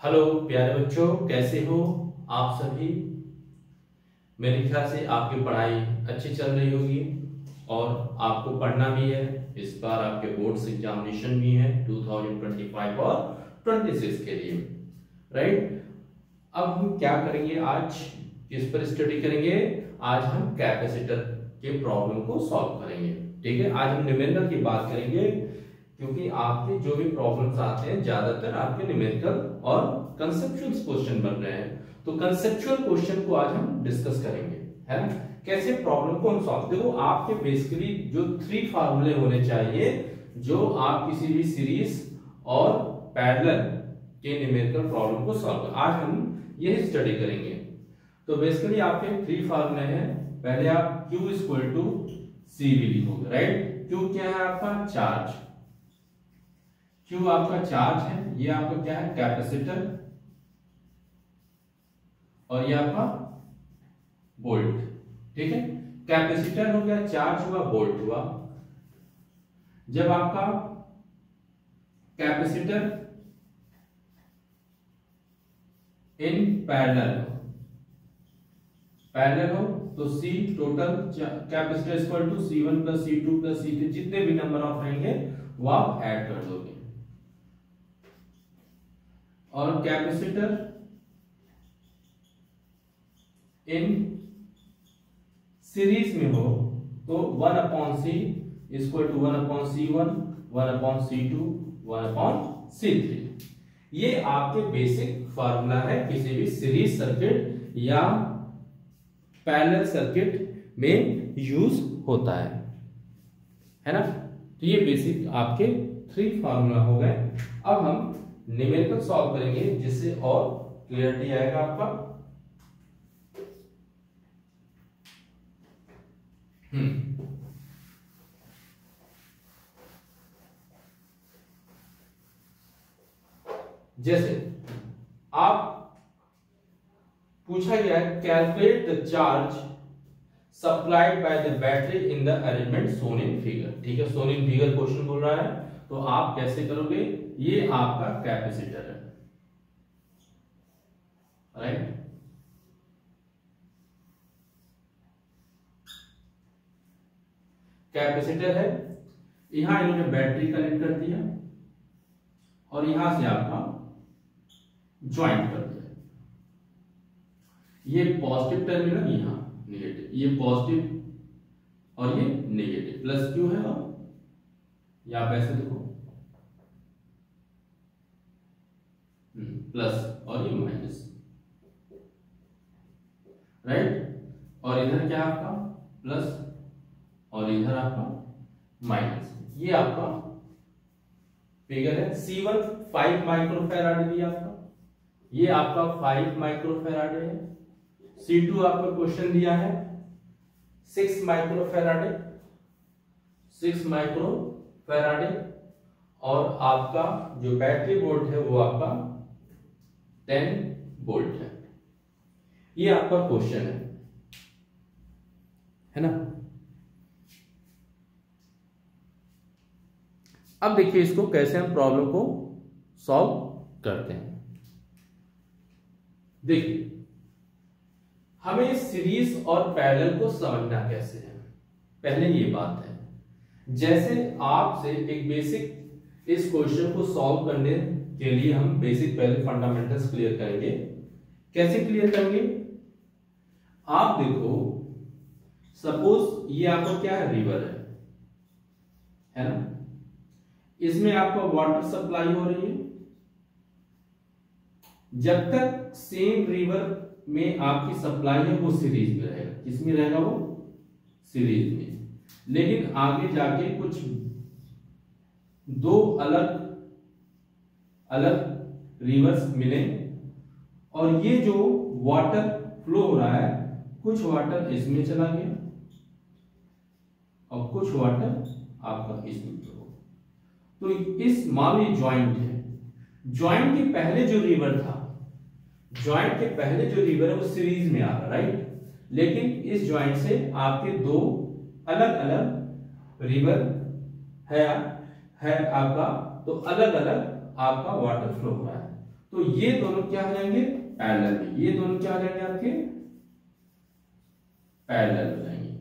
Hello प्यारे बच्चों, कैसे हो आप सभी। मेरे ख्याल से आपकी पढ़ाई अच्छी चल रही होगी और आपको पढ़ना भी है। इस बार आपके बोर्ड्स एग्जामिनेशन भी है 2025 और 26 के लिए, राइट। अब हम क्या करेंगे, आज किस पर स्टडी करेंगे। आज हम कैपेसिटर के प्रॉब्लम को सॉल्व करेंगे। ठीक है, आज हम न्यूमेरिकल की बात करेंगे क्योंकि आपके जो भी प्रॉब्लम्स आते हैं ज्यादातर आपके न्यूमेरिकल और कंसेप्चुअल क्वेश्चन बन रहे हैं। तो कंसेप्चुअल क्वेश्चन को आज हम डिस्कस करेंगे, है ना। कैसे प्रॉब्लम को हम सॉल्व, देखो आपके बेसिकली जो 3 फार्मूले होने चाहिए जो आप किसी भी सीरीज और पैरेलल के न्यूमेरिकल प्रॉब्लम को सॉल्व कर, आज हम यही स्टडी करेंगे। तो बेसिकली आपके 3 फार्मूले हैं। पहले आप Q इक्वल टू सी भी लिखोगे, राइट। Q क्या है आपका चार्ज, Q आपका चार्ज है, ये आपका क्या है कैपेसिटर, और ये आपका वोल्ट। ठीक है, कैपेसिटर हो गया, चार्ज हुआ, वोल्ट हुआ। जब आपका कैपेसिटर इन पैरेलल हो तो C total capacitor equal to C1 plus C2 plus C3, जितने भी नंबर ऑफ रहेंगे वो आप ऐड कर दोगे। और कैपेसिटर इन सीरीज में हो तो 1/C equal to 1/C1 1/C2 1/C3। ये आपके बेसिक फार्मूला है किसी भी सीरीज सर्किट या पैरेलल सर्किट में यूज होता है ना। तो ये बेसिक आपके 3 फार्मूला हो गए। अब हम न्यूमेरिकल सॉल्व करेंगे जिससे और क्लियरिटी आएगा आपका। जैसे आप पूछा गया है calculate the charge supplied by the battery in the element shown in figure. ठीक है, सोन इन फिगर क्वेश्चन बोल रहा है, तो आप कैसे करोगे। ये आपका कैपेसिटर है, राइट। कैपेसिटर है, यहां इन्होंने बैटरी कनेक्ट कर दिया और यहां से आपका ज्वाइंट कर दिया। ये पॉजिटिव टर्मिनल, यहां नेगेटिव, ये पॉजिटिव और ये नेगेटिव, प्लस क्यू है और या आप ऐसे देखो प्लस और ये माइनस, राइट। और इधर क्या आपका प्लस और इधर आपका माइनस। ये आपका फिगर है। C1 5 माइक्रोफैराड दिया आपका, ये आपका 5 माइक्रोफैराड है। C2 आपका क्वेश्चन दिया है 6 माइक्रोफैराड, 6 माइक्रोफैराड। और आपका जो बैटरी वोल्ट है वो आपका 10 वोल्ट है। ये आपका क्वेश्चन है ना। अब देखिए इसको कैसे हम प्रॉब्लम को सॉल्व करते हैं। देखिए हमें सीरीज और पैरेलल को समझना कैसे है, पहले ये बात है। जैसे आपसे एक बेसिक इस क्वेश्चन को सॉल्व करने के लिए हम बेसिक पहले फंडामेंटल्स क्लियर करेंगे। कैसे क्लियर करेंगे, आप देखो सपोज ये आपका क्या है, रिवर है ना। इसमें आपका वाटर सप्लाई हो रही है। जब तक सेम रिवर में आपकी सप्लाई है वो सीरीज में रहेगा। किसमें रहेगा वो, सीरीज में। लेकिन आगे जाके कुछ 2 अलग अलग रिवर्स मिले और ये जो वाटर फ्लो हो रहा है, कुछ वाटर इसमें चला गया और कुछ वाटर आपका इसमें फ्लो। तो इस मान ली ज्वाइंट है, ज्वाइंट के पहले जो रिवर था, ज्वाइंट के पहले जो रिवर है वो सीरीज में आ रहा, राइट। लेकिन इस ज्वाइंट से आपके 2 अलग अलग रिवर है आपका, तो अलग अलग आपका वाटर फ्लो हो रहा है। तो ये दोनों क्या हो जाएंगे, पैरेलल में, ये दोनों क्या हो जाएंगे आपके, पैरेलल हो जाएंगे।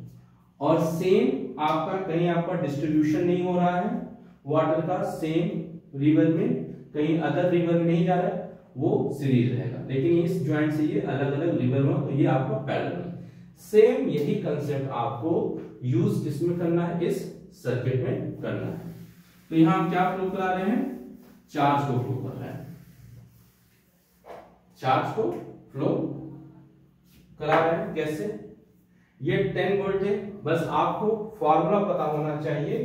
और सेम आपका कहीं आपका डिस्ट्रीब्यूशन नहीं हो रहा है वाटर का, सेम रिवर में कहीं अदर रिवर में नहीं जा रहा है, वो सीरीज रहेगा। लेकिन इस ज्वाइंट से ये अलग अलग रिवर में, तो ये आपका पैरेलल में। सेम यही कंसेप्ट आपको यूज किसमें करना है, इस सर्किट में करना है। तो यहां हम क्या फ्लो करा रहे हैं, चार्ज को फ्लो कर रहे हैं, चार्ज को फ्लो करा रहे हैं। कैसे, ये 10 वोल्ट है, बस आपको फॉर्मूला पता होना चाहिए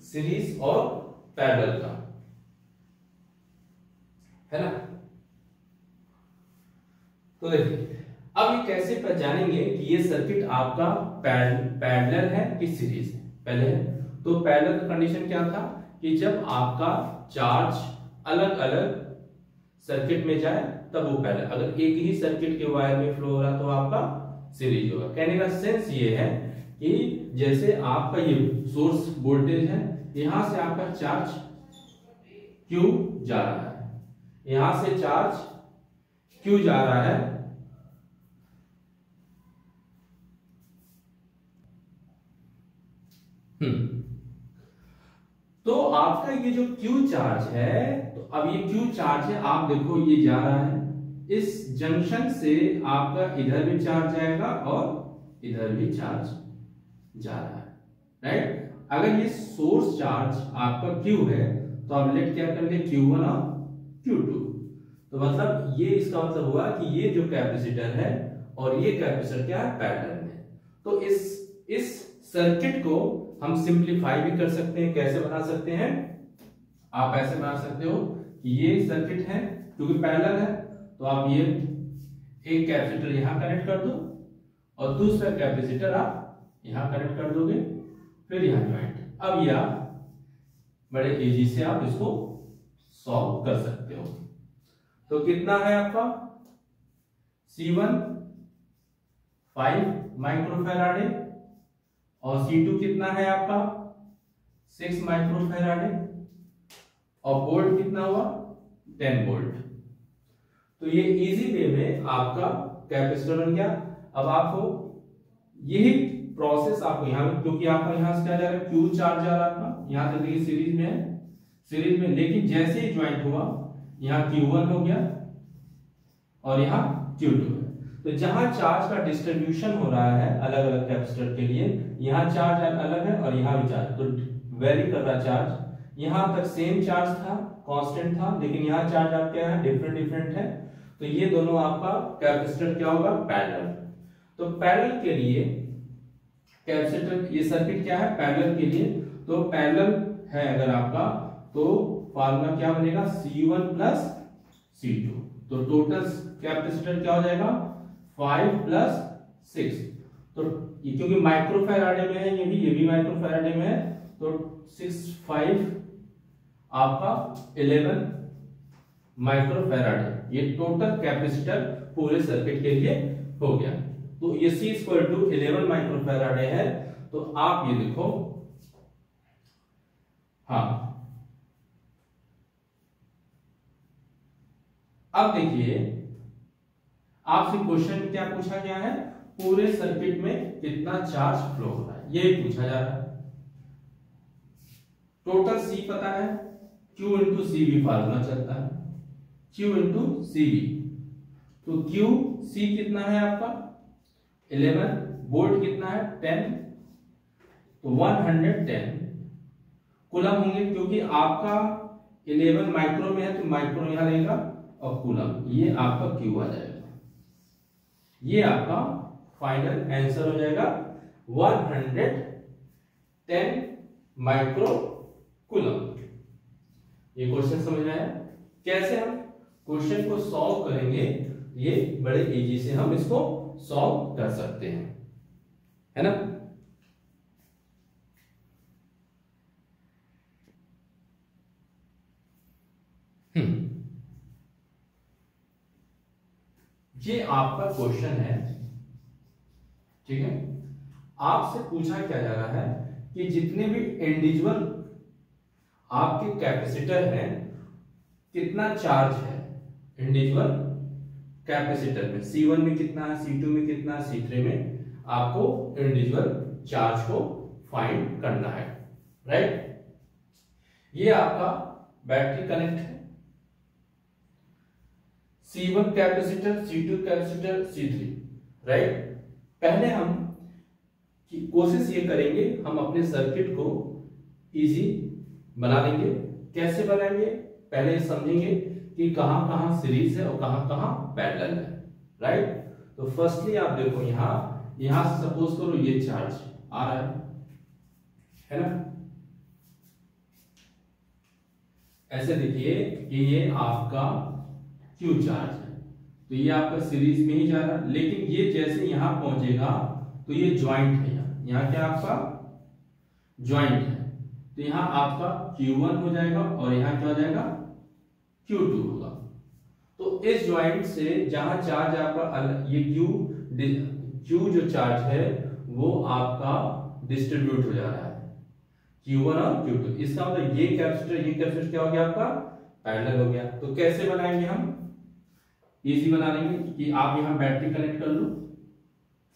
सीरीज और पैरेलल का, है ना। तो देखिए अब ये कैसे पहचानेंगे कि ये सर्किट आपका पैरेलल है कि सीरीज है। पहले तो पैरेलल का कंडीशन क्या था कि जब आपका चार्ज अलग अलग सर्किट में जाए तब वो पैरेलल, अगर एक ही सर्किट के वायर में फ्लो हो रहा तो आपका सीरीज होगा। कहने का सेंस ये है कि जैसे आपका ये सोर्स वोल्टेज है, यहां से आपका चार्ज Q जा रहा है, यहां से चार्ज Q जा रहा है, तो आपका ये जो Q चार्ज है, तो अब ये Q चार्ज है, आप देखो ये जा रहा है इस जंक्शन से, आपका इधर भी चार्ज जाएगा और इधर भी चार्ज जा रहा है, राइट। अगर ये सोर्स चार्ज आपका Q है तो आप लेट क्या कर ले, Q1 और Q2। तो मतलब ये इसका मतलब हुआ कि ये जो कैपेसिटर है और ये कैपेसिटर क्या है, पैरेलल में। तो इस सर्किट को हम सिंप्लीफाई भी कर सकते हैं। कैसे बना सकते हैं, आप ऐसे बना सकते हो कि ये सर्किट है, क्योंकि पैरेलल है तो आप ये एक कैपेसिटर यहां कनेक्ट कर दो और दूसरा कैपेसिटर आप यहां कनेक्ट कर दोगे, फिर यहां ज्वाइंट। अब ये आप बड़े इजी से आप इसको सॉल्व कर सकते हो। तो कितना है आपका C1 5 माइक्रोफैराड है और C2 कितना है आपका 6 माइक्रोफैराड है, और वोल्ट कितना हुआ 10 वोल्ट। तो ये इजी वे में आपका कैपेसिटर बन गया। अब आपको यही प्रोसेस आपको यहां, क्योंकि आपका यहां से क्या जा रहा है, Q चार्ज जा रहा था, यहां तक देखिए सीरीज में है, सीरीज में, लेकिन जैसे ही ज्वाइंट हुआ यहां Q1 हो गया और यहां Q2 है। तो जहां चार्ज का डिस्ट्रीब्यूशन हो रहा है अलग अलग कैपेसिटर के लिए, यहां चार्ज अलग है और यहां भी चार्ज, तो वेरी कर रहा चार्ज। यहां तक सेम चार्ज था, कांस्टेंट था, लेकिन यहां चार्ज आप क्या है, डिफरेंट है। तो ये दोनों आपका कैपेसिटर क्या होगा, पैरेलल। तो पैरेलल के लिए कैपेसिटर, ये सर्किट क्या है, पैरेलल के लिए, तो पैरेलल है अगर आपका, तो फार्मूला क्या बनेगा, C1 प्लस C2। तो टोटल कैपेसिटर क्या हो जाएगा 5 प्लस 6। तो ये क्योंकि माइक्रोफैराडे में है, ये भी माइक्रोफैराडे में है, तो 6 5 आपका 11 माइक्रोफैराड, ये टोटल कैपेसिटर पूरे सर्किट के लिए हो गया। तो ये C = 11 माइक्रोफैराड है। तो आप ये देखो, हाँ अब देखिए आपसे क्वेश्चन क्या पूछा गया है, पूरे सर्किट में कितना चार्ज फ्लो हो रहा है, ये पूछा जा रहा है। टोटल C पता है, Q × CV फार्मूला चलता है, Q × CV। तो C कितना है आपका 11, वोल्ट कितना है 10, तो 110 कूलम होंगे, क्योंकि आपका 11 माइक्रो में है तो माइक्रो यहां रहेगा और कूलम, ये आपका Q आ जाएगा। ये आपका फाइनल आंसर हो जाएगा 110 माइक्रो कूलम। ये क्वेश्चन समझ में आया। कैसे हम क्वेश्चन को सॉल्व करेंगे, ये बड़े इजी से हम इसको सॉल्व कर सकते हैं, है ना। ये आपका क्वेश्चन है, ठीक है। आपसे पूछा क्या जा रहा है कि जितने भी इंडिविजुअल आपके कैपेसिटर हैं कितना चार्ज है, इंडिविजुअल कैपेसिटर में। C1 में कितना है, C2 में कितना है, C3 में आपको इंडिविजुअल चार्ज को फाइंड करना है, राइट। ये आपका बैटरी कनेक्ट है, C1 capacitor, C2 capacitor, C3, right. पहले हम कोशिश ये करेंगे हम अपने सर्किट को इजी बना लेंगे। कैसे बनाएंगे, पहले समझेंगे कि कहां कहां सीरीज है और कहां कहां पैरेलल है, राइट। तो फर्स्टली आप देखो यहां से सपोज करो ये चार्ज आ रहा है ना, ऐसे देखिए कि ये आपका क्यू चार्ज है, तो ये आपका सीरीज में ही जा रहा है। लेकिन ये जैसे यहां पहुंचेगा तो ये ज्वाइंट है, यहाँ क्या आपका ज्वाइंट है, तो यहाँ आपका Q1 हो जाएगा और यहाँ क्या हो जाएगा Q2 होगा। तो इस ज्वाइंट से जहां चार्ज आपका ये Q जो चार्ज है वो आपका डिस्ट्रीब्यूट हो जा रहा है Q1 और Q2। इसका मतलब ये कैपेसिटर क्या हो गया आपका पैरेलल हो गया। तो कैसे बनाएंगे हम, इजी बना लेंगे कि आप यहाँ बैटरी कनेक्ट कर लो,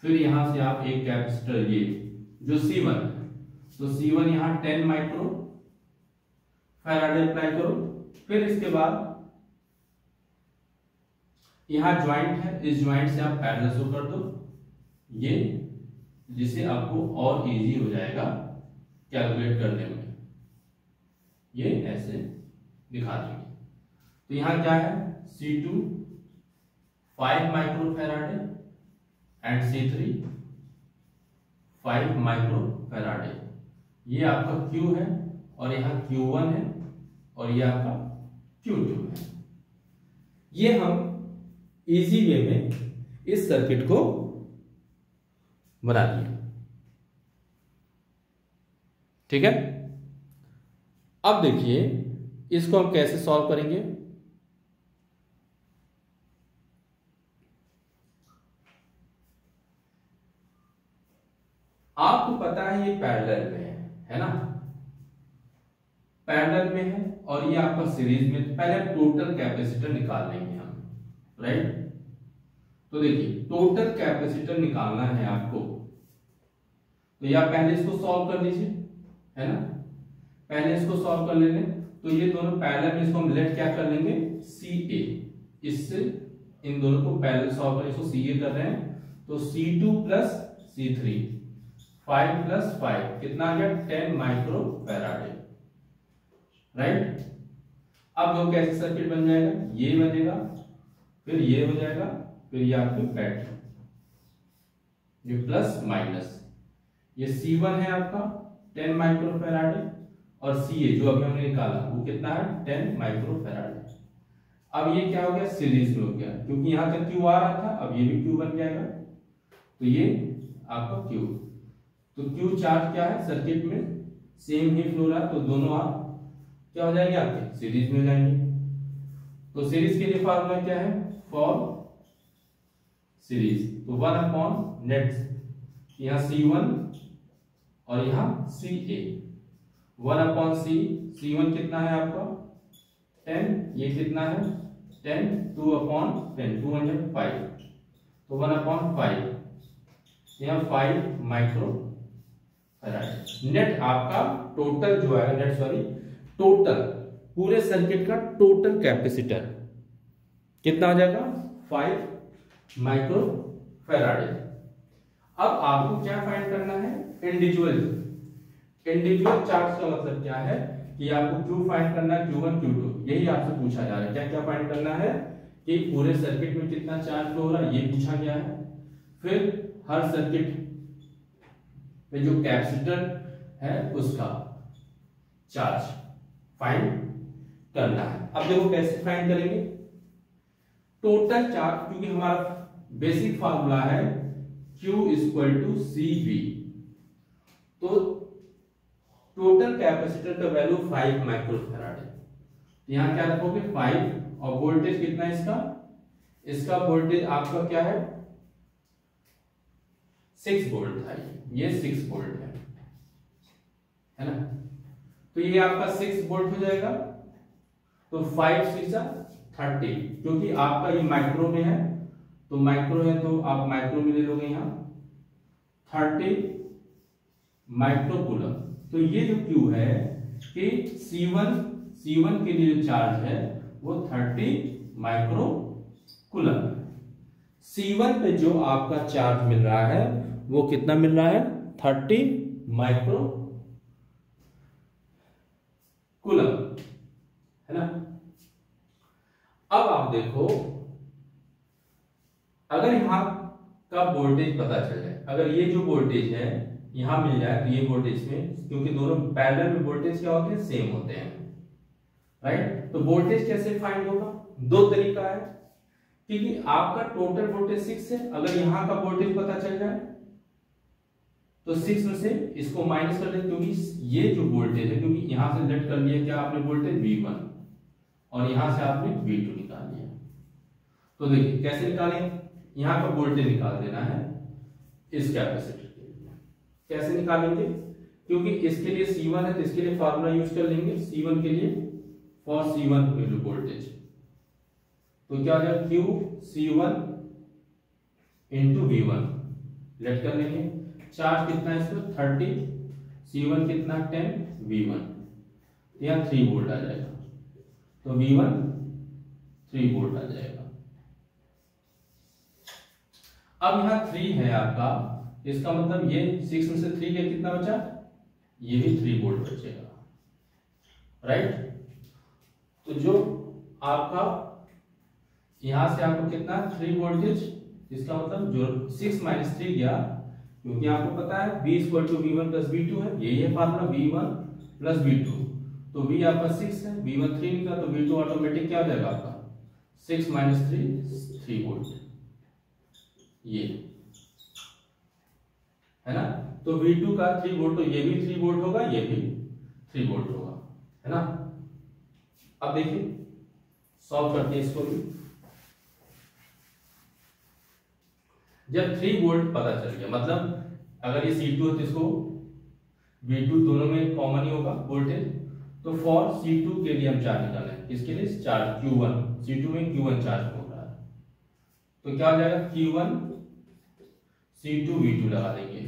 फिर यहां से आप एक कैपेसिटर ये जो C1 है, तो C1 यहां 10 माइक्रो फैराडे अप्लाई करो। फिर इसके बाद यहां ज्वाइंट है, इस ज्वाइंट से आप पैरेलल शो कर दो ये, जिससे आपको और इजी हो जाएगा कैलकुलेट करने में। ये ऐसे दिखा देंगे। तो यहां क्या है, C2 5 micro Faraday and C3 5 micro Faraday. ये आपका Q है और यहाँ Q1 है और ये आपका Q2 है। ये हम इजी वे में इस सर्किट को बना दिए, ठीक है। अब देखिए इसको हम कैसे सॉल्व करेंगे। आपको पता है ये पैरेलल में है ना, पैरेलल में है और ये आपका सीरीज में। तो पहले टोटल कैपेसिटर निकाल लेंगे हम, राइट। तो देखिए टोटल कैपेसिटर निकालना है आपको, तो या पहले इसको सॉल्व कर लीजिए, है ना। पहले इसको सॉल्व कर लेंगे तो ये दोनों पैरेलल में, इसको हम लेट क्या कर लेंगे CA, इससे इन दोनों को पैरेलल सॉल्व करें, इसको CA कर रहे हैं। तो C2 प्लस C3 5 प्लस 5 कितना आ गया 10 माइक्रो फैराडे, राइट। अब वो कैसे सर्किट बन जाएगा, ये बनेगा, फिर ये हो जाएगा, फिर ये आपकी बैटरी, ये प्लस माइनस। ये C1 है आपका 10 माइक्रो फैराडे और CA जो अभी हमने निकाला वो कितना है 10 माइक्रो फैराडे। अब ये क्या हो गया सीरीज में हो गया, क्योंकि यहां तक Q आ रहा था, अब ये भी Q बन जाएगा। तो ये आपका Q, तो Q चार्ज क्या है सर्किट में सेम ही फ्लो रहा, तो दोनों आप क्या हो जाएंगे आपके सीरीज में हो जाएंगे। तो सीरीज के लिए फार्मूला क्या है, फॉर सीरीज, तो 1 नेट, यहाँ C1 और यहाँ CA, 1/C, C1 कितना है आपका 10, ये कितना है 10, 2/10, 205, तो 1/5, यहाँ 5 माइक्रो फैराडे। नेट आपका टोटल जो है, नेट सॉरी टोटल पूरे सर्किट का टोटल कैपेसिटर कितना हो जाएगा 5 माइक्रो फैराडे। अब आपको क्या फाइंड करना है, इंडिविजुअल चार्ज का मतलब क्या है कि आपको Q फाइंड करना है, Q1 Q2, यही आपसे पूछा जा रहा है। क्या क्या फाइंड करना है कि पूरे सर्किट में कितना चार्ज फ्लो हो रहा है, ये पूछा गया है। फिर हर सर्किट में जो कैपेसिटर है उसका चार्ज फाइंड करना है। अब देखो कैसे फाइंड करेंगे, टोटल चार्ज, क्योंकि हमारा बेसिक फार्मूला है Q = CV, तो टोटल कैपेसिटर का वैल्यू 5 माइक्रो फैराडे। यहां क्या रखोगे 5, और वोल्टेज कितना है इसका वोल्टेज आपका क्या है 6 वोल्ट था, ये 6 वोल्ट है ना। तो ये आपका 6 वोल्ट हो जाएगा, तो 5 6 जा 30, क्योंकि आपका ये माइक्रो में है, तो माइक्रो है तो आप माइक्रो में ले लोगे यहाँ 30 माइक्रो कूलम। तो ये जो Q है कि C1 के लिए जो चार्ज है वो 30 माइक्रो कूलम। C1 पे जो आपका चार्ज मिल रहा है वो कितना मिल रहा है? 30 माइक्रो कूलम, है ना। अब आप देखो, अगर यहां का वोल्टेज पता चल जाए, अगर ये जो वोल्टेज है यहां मिल जाए तो ये वोल्टेज में, क्योंकि दोनों पैरेलल में वोल्टेज क्या होते हैं? सेम होते हैं, राइट। तो वोल्टेज कैसे फाइंड होगा? दो तरीका है, क्योंकि आपका टोटल वोल्टेज 6 है। अगर यहां का वोल्टेज पता चल जाए तो 6 में से इसको माइनस कर दें, क्योंकि ये जो वोल्टेज है, क्योंकि यहां से लेट कर लिया क्या आपने वोल्टेज V1 और यहां से आपने V2 निकाल लिया। तो देखिए कैसे निकालें, यहां का वोल्टेज निकाल देना है इस कैपेसिटर के लिए। कैसे निकालेंगे? क्योंकि इसके लिए C1 है तो इसके लिए फार्मूला यूज कर लेंगे C1 के लिए, फॉर C1 वैल्यू वोल्टेज। तो क्या हो जाएगा? Q C1 into V1 late कर लेंगे। चार्ज कितना है इसमें? 30, C1 कितना? 10, V1 यहाँ 3 वोल्ट आ जाएगा, तो V1 3 वोल्ट आ जाएगा। अब यहाँ 3 है आपका, इसका मतलब ये 6 में से 3 के कितना बचा? ये भी 3 वोल्ट बचेगा, राइट। तो जो आपका यहां से आपको कितना? 3 वोल्टेज, इसका मतलब जो 6 माइनस 3 गया, क्योंकि आपको पता है V = V1 + V2 है, यही है फार्मूला V1 + V2। तो V आपका 6 है, V1 3 निकला, तो V2 ऑटोमेटिक क्या हो जाएगा आपका? 6 - 3 3 वोल्ट, ये है ना। तो V2 का 3 वोल्ट, तो ये भी 3 वोल्ट होगा, ये भी 3 वोल्ट होगा, है ना। अब देखिए सॉल्व करते हैं इसको भी। जब 3 वोल्ट पता चल गया, मतलब अगर ये C2 है तो इसको V2 दोनों में कॉमन ही होगा वोल्टेज, तो फॉर C2 के लिए हम चार्ज निकालें, इसके लिए चार्ज Q1, C2 में Q1 चार्ज हो रहा है, तो क्या हो जाएगा? Q1 C2 V2 लगा देंगे,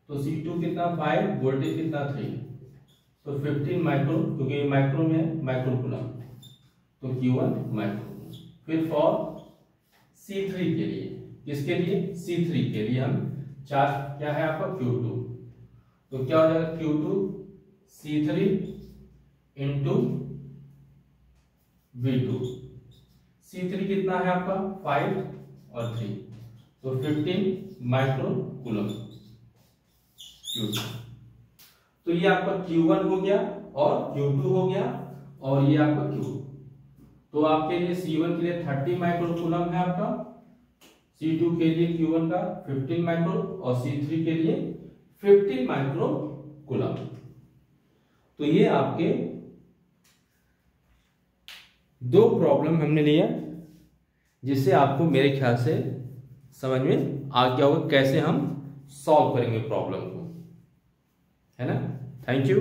तो C2 कितना? 5, वोल्टेज कितना? 3, तो 15 माइक्रो, क्योंकि माइक्रो में है, माइक्रो कूलम, तो Q1 माइक्रो। फिर फॉर C3 के लिए, किसके लिए? C3 के लिए हम चार्ज क्या है आपका? Q2, तो क्या हो जाएगा? Q2 C3 into V2। C3 कितना है आपका? 5 और 3, तो 15 माइक्रो कूलम Q2। तो ये आपका Q1 हो गया और Q2 हो गया, और ये आपका Q। तो आपके लिए C1 के लिए 30 माइक्रो कूलम है आपका, C2 के लिए Q1 का 15 माइक्रो और C3 के लिए 15 माइक्रो कूलम। तो ये आपके 2 प्रॉब्लम हमने लिया, जिससे आपको मेरे ख्याल से समझ में आ गया होगा कैसे हम सॉल्व करेंगे प्रॉब्लम को, है ना। Thank you.